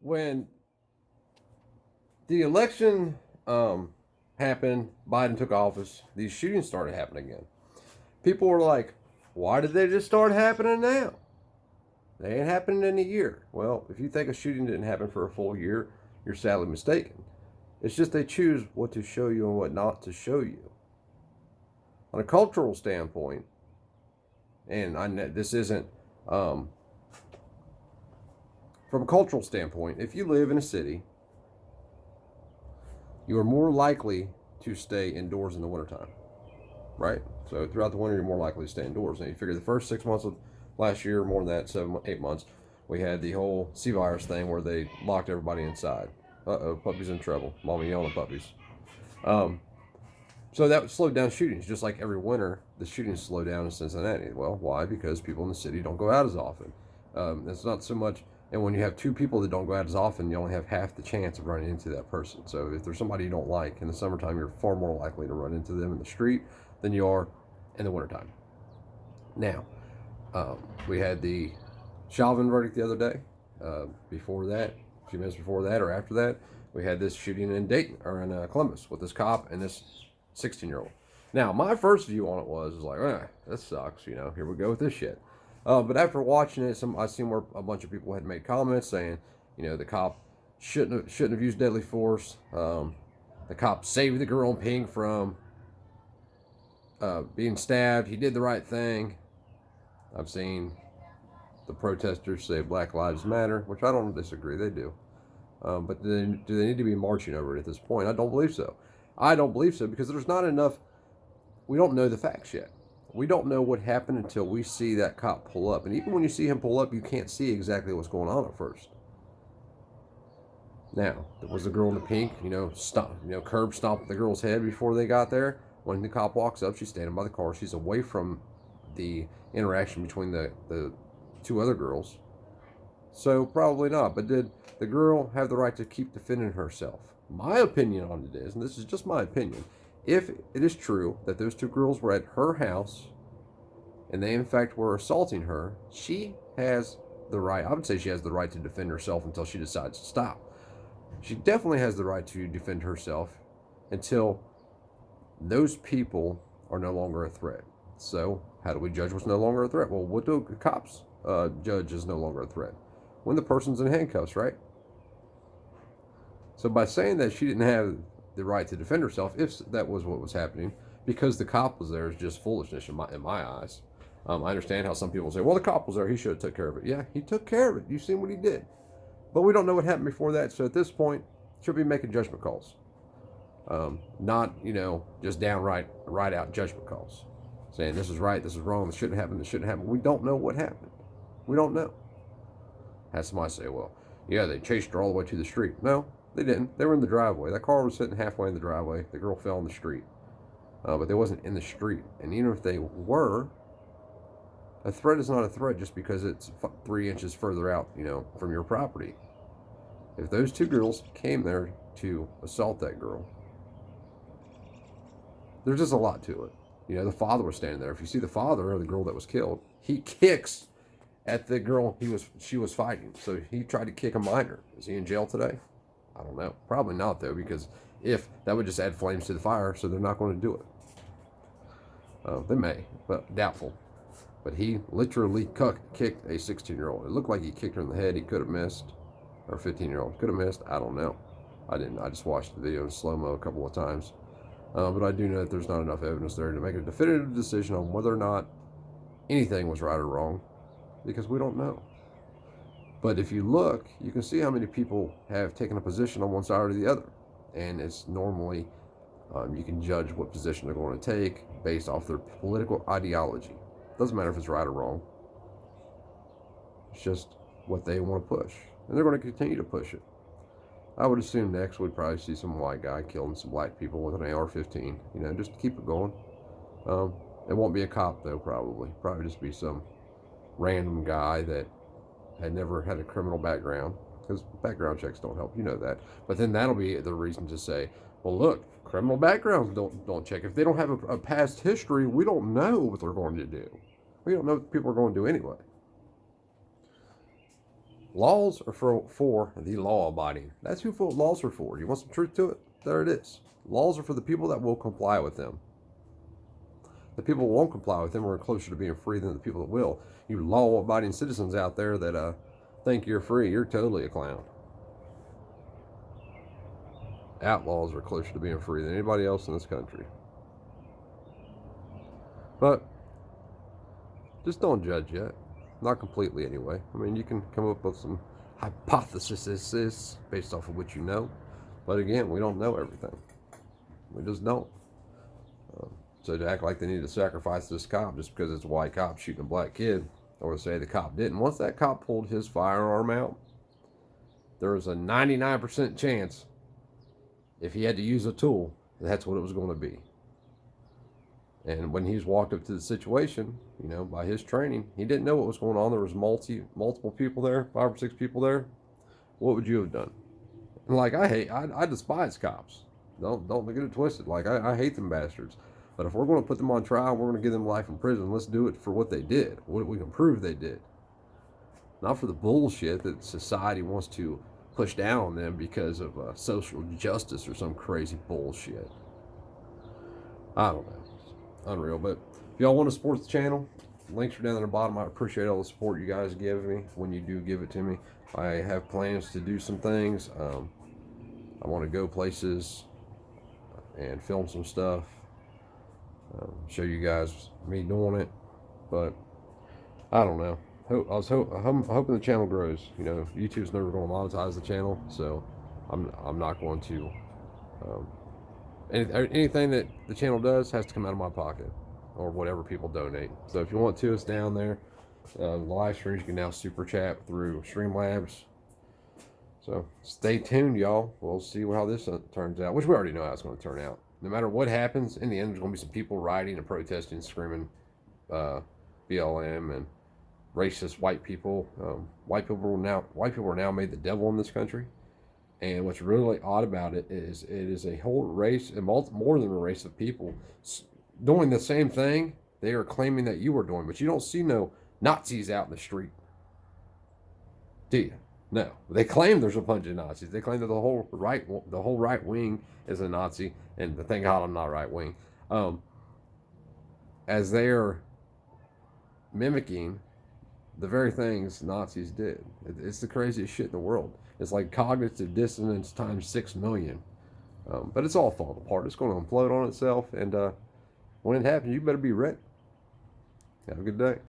when the election happened, Biden took office, these shootings started happening again. People were like, why did they just start happening now? They ain't happening in a year. Well, if you think a shooting didn't happen for a full year, you're sadly mistaken. It's just they choose what to show you and what not to show you. On a cultural standpoint, and this isn't from a cultural standpoint, if you live in a city, you are more likely to stay indoors in the wintertime, right? So throughout the winter, you're more likely to stay indoors. And you figure the first 6 months of last year, more than that, 7, 8 months, we had the whole C virus thing where they locked everybody inside. Puppies in trouble. Mommy yelling at puppies. Um, so that slowed down shootings, just like every winter, the shootings slow down in Cincinnati. Well, why? Because people in the city don't go out as often. It's not so much, and when you have two people that don't go out as often, you only have half the chance of running into that person. So if there's somebody you don't like in the summertime, you're far more likely to run into them in the street than you are in the wintertime. Now, we had the Chauvin verdict the other day. Before that, a few minutes before that or after that, we had this shooting in Dayton or in Columbus with this cop and this 16-year-old. Now, my first view on it was like, this sucks. Here we go with this shit. But after watching it, I seen where a bunch of people had made comments saying, the cop shouldn't have used deadly force. The cop saved the girl in pink from being stabbed. He did the right thing. I've seen the protesters say Black Lives Matter, which I don't disagree. They do. But do they need to be marching over it at this point? I don't believe so. I don't believe so because there's not enough. We don't know the facts yet. We don't know what happened until we see that cop pull up. And even when you see him pull up, you can't see exactly what's going on at first. Now, there was a girl in the pink, curb stomped the girl's head before they got there. When the cop walks up, she's standing by the car. She's away from the interaction between the two other girls. So probably not. But did the girl have the right to keep defending herself? My opinion on it is, and this is just my opinion, if it is true that those two girls were at her house and they in fact were assaulting her, she has the right, I would say she has the right to defend herself until she decides to stop. She definitely has the right to defend herself until those people are no longer a threat. So how do we judge what's no longer a threat? Well, what do cops judge is no longer a threat? When the person's in handcuffs, right? So by saying that she didn't have the right to defend herself, if that was what was happening, because the cop was there, is just foolishness in my eyes. I understand how some people say, well, the cop was there, he should have took care of it. Yeah, he took care of it. You've seen what he did. But we don't know what happened before that, so at this point, she'll be making judgment calls. Not, just downright, right out judgment calls. Saying this is right, this is wrong, this shouldn't happen, this shouldn't happen. We don't know what happened. We don't know. Has somebody say, well, yeah, they chased her all the way to the street. No, they didn't. They were in the driveway. That car was sitting halfway in the driveway. The girl fell in the street. But they wasn't in the street. And even if they were, a threat is not a threat just because it's 3 inches further out, from your property. If those two girls came there to assault that girl, there's just a lot to it. The father was standing there. If you see the father of the girl that was killed, he kicks at the girl she was fighting. So he tried to kick a minor. Is he in jail today? I don't know. Probably not, though, because if that would just add flames to the fire, so they're not going to do it. They may, but doubtful. But he literally kicked a 16-year-old. It looked like he kicked her in the head. He could have missed. Or 15-year-old. Could have missed. I don't know. I didn't. I just watched the video in slow-mo a couple of times. But I do know that there's not enough evidence there to make a definitive decision on whether or not anything was right or wrong, because we don't know. But if you look, you can see how many people have taken a position on one side or the other. And it's normally, you can judge what position they're going to take based off their political ideology. Doesn't matter if it's right or wrong. It's just what they want to push. And they're going to continue to push it. I would assume next we'd probably see some white guy killing some black people with an AR-15. Just to keep it going. It won't be a cop, though, probably. Probably just be some random guy that had never had a criminal background. Because background checks don't help. You know that. But then that'll be the reason to say, well, look, criminal backgrounds don't check. If they don't have a past history, we don't know what they're going to do. We don't know what people are going to do anyway. Laws are for the law-abiding. That's who laws are for. You want some truth to it? There it is. Laws are for the people that will comply with them. The people who won't comply with them are closer to being free than the people that will. You law-abiding citizens out there that think you're free, you're totally a clown. Outlaws are closer to being free than anybody else in this country. But just don't judge yet. Not completely, anyway. I mean, you can come up with some hypotheses based off of what you know. But again, we don't know everything. We just don't. So to act like they need to sacrifice this cop just because it's a white cop shooting a black kid, or to say the cop didn't. Once that cop pulled his firearm out, there was a 99% chance, if he had to use a tool, that's what it was going to be. And when he's walked up to the situation, you know, by his training, he didn't know what was going on. There was multiple people there, 5 or 6 people there. What would you have done? And like, I despise cops. Don't get it twisted. Like, I hate them bastards. But if we're going to put them on trial, we're going to give them life in prison. Let's do it for what they did, what we can prove they did. Not for the bullshit that society wants to push down on them because of social justice or some crazy bullshit. I don't know. Unreal. But if y'all want to support the channel, links are down at the bottom. I appreciate all the support you guys give me when you do give it to me. I have plans to do some things. I want to go places and film some stuff. Show you guys me doing it. But I don't know. I'm hoping the channel grows. You know, YouTube's never going to monetize the channel, so I'm not going to. Anything that the channel does has to come out of my pocket, or whatever people donate. So if you want to, it's down there. The live streams, you can now super chat through Streamlabs. So stay tuned, y'all. We'll see how this turns out, which we already know how it's going to turn out. No matter what happens, in the end, there's going to be some people rioting and protesting, screaming BLM and racist white people. White people are now made the devil in this country. And what's really odd about it is a whole race, and more than a race of people, doing the same thing they are claiming that you are doing. But you don't see no Nazis out in the street, do you? No. They claim there's a bunch of Nazis. They claim that the whole right wing is a Nazi. And thank God I'm not right wing. As they are mimicking the very things Nazis did. It's the craziest shit in the world. It's like cognitive dissonance times 6 million. But it's all falling apart. It's going to implode on itself. And when it happens, you better be ready. Have a good day.